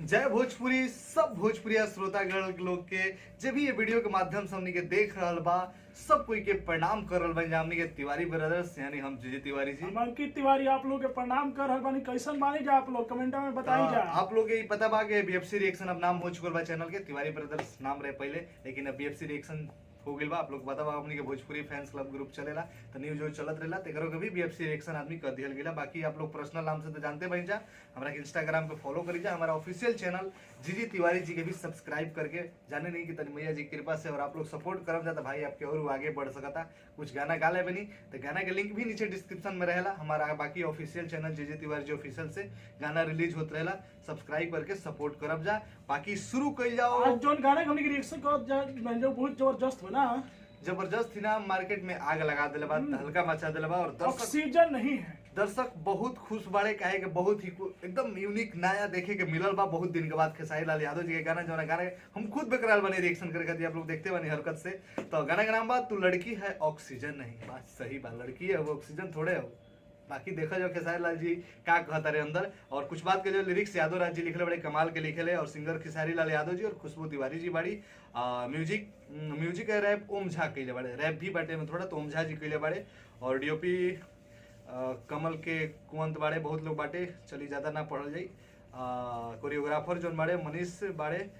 जय भोजपुरी सब भोजपुरिया श्रोतागण लोग के जब भी ये वीडियो के माध्यम से हमनी के देख रहल बा सब कोई के प्रणाम कर रहल बा। हमनी के तिवारी ब्रदर्स यानी हम जीजे तिवारी जी, हम अंकित तिवारी आप लोग के प्रणाम कर रहल बानी। कैसन बानी जा आप लोग कमेंट में बताई जा। आप लोग के पता बा कि बीएफसी रिएक्शन अब नाम हो चुकल बा चैनल के, तिवारी ब्रदर्स नाम रहे पहले, लेकिन अब बीएफसी रिएक्शन हो गइल बा। आप लोग पता बा हमनी के भोजपुरी फैंस क्लब ग्रुप चलेला तो न्यूज जो चलत रहेला तेकरो के भी बीएफसी रिएक्शन आदमी कर दियल गेला। बाकी आप लोग पर्सनल नाम से तो जानते बन जा, हमरा के इंस्टाग्राम पे फॉलो करी जा, हमारा ऑफिशियल चैनल जीजी तिवारी जी के भी सब्सक्राइब करके जाने नहीं कि तनी मैया जी की कृपा से और आप लोग सपोर्ट करब जाता भाई आपके और आगे बढ़ सकता। कुछ गाना गा ले बनी तो गाना के लिंक भी नीचे डिस्क्रिप्शन में रहेला। हमारा बाकी ऑफिशियल चैनल जीजी तिवारी जी ऑफिशियल से गाना रिलीज होत रहेला, सब्सक्राइब करके सपोर्ट करब जा। बाकी शुरू कर जाओ। आज जोन गाने हमनी के रिएक्शन करत जा जो बहुत जबरदस्त बना, जबरदस्त थी ना, मार्केट में आग लगा दिले बा, हल्का मचा दिले बा और दर्शक ऑक्सीजन नहीं है। दर्शक बहुत खुश बाड़े काहे के बहुत ही एकदम यूनिक नया देखे के मिलल बा। बहुत दिन के बाद खेसारी लाल यादव जी के गाना जो गाना हम खुद बेकरार बने रिएक्शन करके आप लोग देखते बने हरकत से। तो गाना का नाम बा तू लड़की है ऑक्सीजन नहीं। बात सही बा, लड़की है वो ऑक्सीजन थोड़े हो। बाकी देखा जाओ खेसारी लाल जी का कहता रहे अंदर। और कुछ बात के जो लिरिक्स यादव राज जी लिखले बड़े कमाल के लिखे और सिंगर खेसारी लाल यादव जी और खुशबू तिवारी जी बाड़ी। म्यूजिक है रैप ओम झा कैले बड़े, रैप भी बाटे में थोड़ा तो ओम झा जी कैले बड़े और डीओपी कमल के कुंवंत बाड़े, बहुत लोग बाटे, चली ज्यादा ना पढ़ल जाई। कोरियोग्राफर जोन बाड़े मनीष बाड़े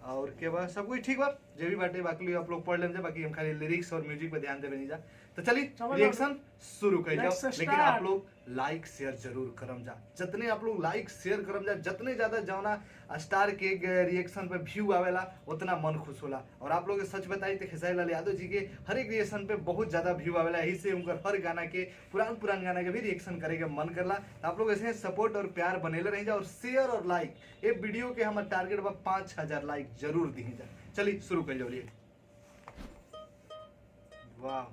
और के बाद सब कुछ ठीक बा जे भी बाटे। बाकी आप लोग पढ़ लेंगे, बाकी हम खाली लिरिक्स और म्यूजिक पे ध्यान देवे नहीं जा। तो चलिए रिएक्शन शुरू कर जाओ, लेकिन आप लोग लाइक शेयर जरूर करम जा। जितने आप लोग लाइक शेयर करम जा, जितने ज्यादा जौना स्टार के रिएक्शन पे व्यू आवेला उतना मन खुश होला। और आप लोग सच बताई तो खेसारी लाल यादव जी के हर एक रिएक्शन पे बहुत ज्यादा व्यू आवेला, यही से उनका हर गाना के पुरान गाना के भी रिएक्शन करे के मन करला। तो आप लोग ऐसे सपोर्ट और प्यार बनेले रह जा और शेयर और लाइक ये वीडियो के हमारे टारगेट बा 5000 लाइक जरूर दी जा। चलिए शुरू कर जाओ। वाह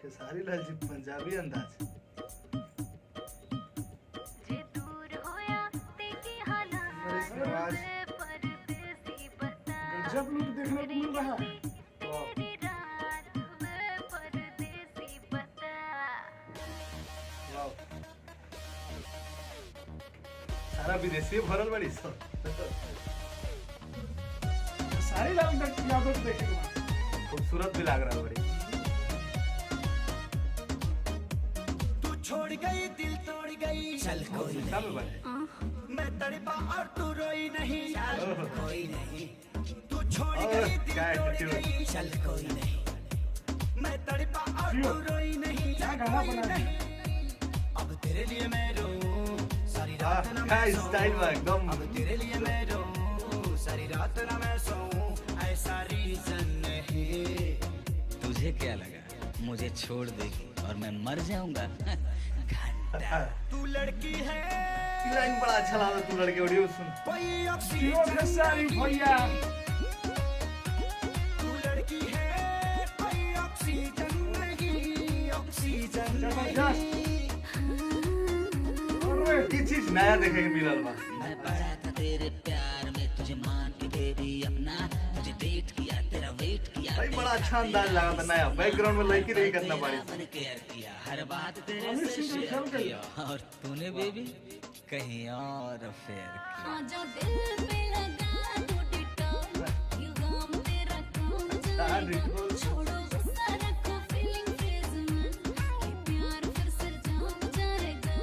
खेसारी लाल जी पंजाबी अंदाज। जब लोग देखने को मिल रहा है सारा विदेशी भरल बड़ी सब सारी यादव देखे खूबसूरत भी लग रहा बड़ी। तू छोड़ गई दिल तोड़ गई चल कोई मैं तड़पा और तू रोई नहीं चल कोई नहीं। तू छोड़ गई दिल तोड़ गई चल कोई नहीं मैं तड़पा और तू रोई नहीं चल कोई नहीं। अब तेरे लिए मैं रोऊं सारी रात ना मैं सोऊं, एकदम अब तेरे लिए मैं रोऊं सारी रात ना मैं सोऊं, ऐसा रीजन नहीं। तुझे क्या लगा मुझे छोड़ देगी और मैं मर जाऊंगा? तू लड़की है लाइन बड़ा अच्छा लगा, तू लड़के ऑडियो सुन। कोई खेसारी भैया तू लड़की है कोई ऑक्सीजन नहीं, ऑक्सीजन नहीं। ये चीज नया देखे के मिलल बा। मैं पड़ा था तेरे प्यार में तुझे मान के बेबी अपना, तुझे डेट किया तेरा वेट किया भाई बड़ा अच्छा अंदाज लगा था नया। बैकग्राउंड में लड़की रही करना पड़ी। मैंने केयर किया हर बात तेरे से शेयर किया और तूने बेबी कहीं और अफेयर किया। हाँ जो दिल पे लगा टूटी टॉप यू गम तेरा कौन जाएगा, छोड़ो गुस्सा रखो फीलिंग फेज में ये प्यार फिर से जाम जाएगा।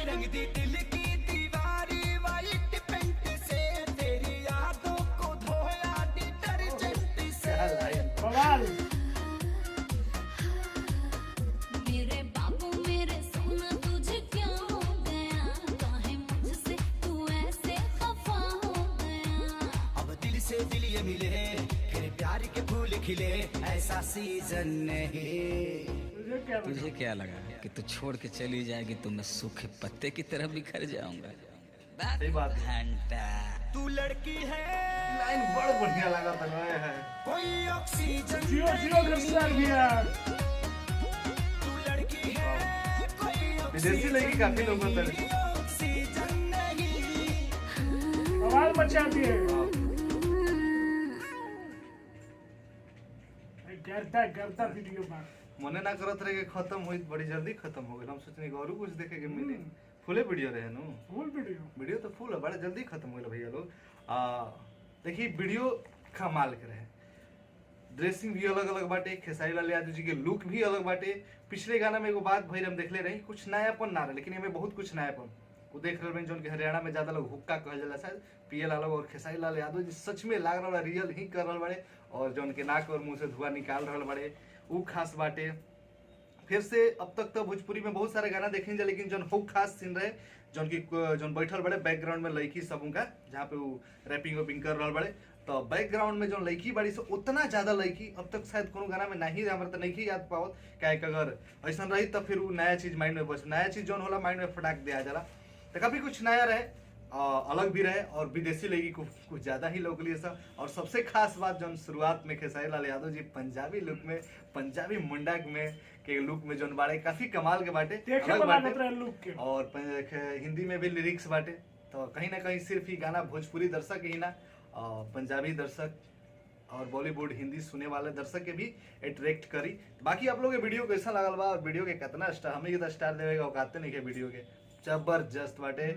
रंग दी दिल की दीवारी वाइट पेंट से तेरी यादों को धोया डिटर्जेंट से। बवाल मेरे बाबू मेरे सोना तुझे क्या हो गया, काहे मुझसे तू ऐसे खफा हो गया। अब दिल से दिल ये मिले फिर प्यार के फूल खिले, ऐसा सीजन नहीं। तुझे क्या लगा कि तू छोड़ के चली जाएगी तो मैं सूखे पत्ते की तरह बिखर जाऊंगा? सही बात है। घंटा तू लड़की है लाइन बड़ बढ़िया लगा था नया है। कोई ऑक्सीजन जियो खेसारी भैया तू लड़की है कोई विदेशी लड़की काफी लोग होते हैं। ऑक्सीजन नहीं। बवाल मचाती है। करता वीडियो बात मने ना करत रहे कि खत्म हुई, बड़ी जल्दी खत्म हो गई। हम सोचने कि और कुछ देखे के मिले। फुले वीडियो रहे नु फुल वीडियो बड़ा जल्दी खत्म हो गया भैया लोग। देखिए वीडियो कमाल के रहे, ड्रेसिंग भी अलग अलग बाटे, खेसारी लाल यादव जी के लुक भी अलग बाटे। पिछले गाना में एगो बात भैर हम देखले रही, कुछ नयापन ना रहे, लेकिन इनमें बहुत कुछ नयापन वो देख रहे हैं। जो कि हरियाणा में ज्यादा लोग हुक्का कहल जाला शायद, पिए ला लोग, और खेसारी लाल यादव जी सच में लाग रहा रियल ही कर रहा बड़े, और जो उनके नाक और मुंह से धुआं निकाल रहा बड़े वो खास बाटे। फिर से अब तक तो भोजपुरी में बहुत सारे गाना देखेंगे जा, लेकिन जो खास सीन रहे जौन की जौन बैठल बड़े बैकग्राउंड में लड़की सब उनका, जहाँ पे वो रैपिंग वैपिंग कर रहा बड़े, तो बैकग्राउंड में जो लड़की बड़ी से उतना ज्यादा लड़की अब तक शायद कोनो गाना में नहीं हमारे तो नहीं याद पावत। क्या अगर ऐसा रही तो फिर वो नया चीज माइंड में बच, नया चीज जो होला माइंड में फटाक दिया जाला। तो काफी कुछ नया रहे, अलग भी रहे, और विदेशी लड़की कुछ ज्यादा ही लोग लिए सब। और सबसे खास बात जो शुरुआत में खेसारी लाल यादव जी पंजाबी लुक में, पंजाबी मुंडा में के लुक में जो बाड़े काफी कमाल के बाटे, देखे अलग वाला बाटे। बतरा लुक के। और हिंदी में भी लिरिक्स बाटे, तो कहीं ना कहीं सिर्फ ही गाना भोजपुरी दर्शक ही ना, पंजाबी दर्शक और बॉलीवुड हिंदी सुने वाले दर्शक के भी अट्रैक्ट करी। बाकी आप लोग के वीडियो कैसा लगल बा, और वीडियो के कितना स्टार, हमें तो स्टार देवे का औकाते नहीं के वीडियो के, जबरदस्त बाटे।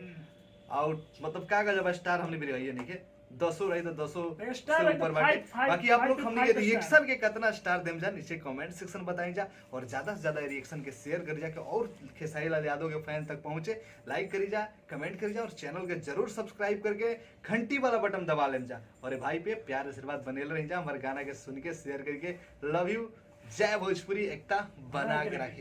आउट मतलब का जब स्टार हमने भी रही नहीं के 10 रही तो 10 स्टार से है तो ऊपर बाटे। 5 बाकी आप लोग 5 हमने के स्टार। रिएक्शन के कितना स्टार देम जा नीचे कमेंट सेक्शन बताई जा, और ज्यादा से ज्यादा रिएक्शन के शेयर कर जा के और खेसारी लाल यादव के फैन तक पहुंचे। लाइक करी जा, कमेंट करी जा, और चैनल के जरूर सब्सक्राइब करके घंटी वाला बटन दबा लेम जा, और ये भाई पे प्यार आशीर्वाद बनेल रह जा, हमारे गाना के सुन के शेयर करके। लव यू, जय भोजपुरी, एकता बना के राखी।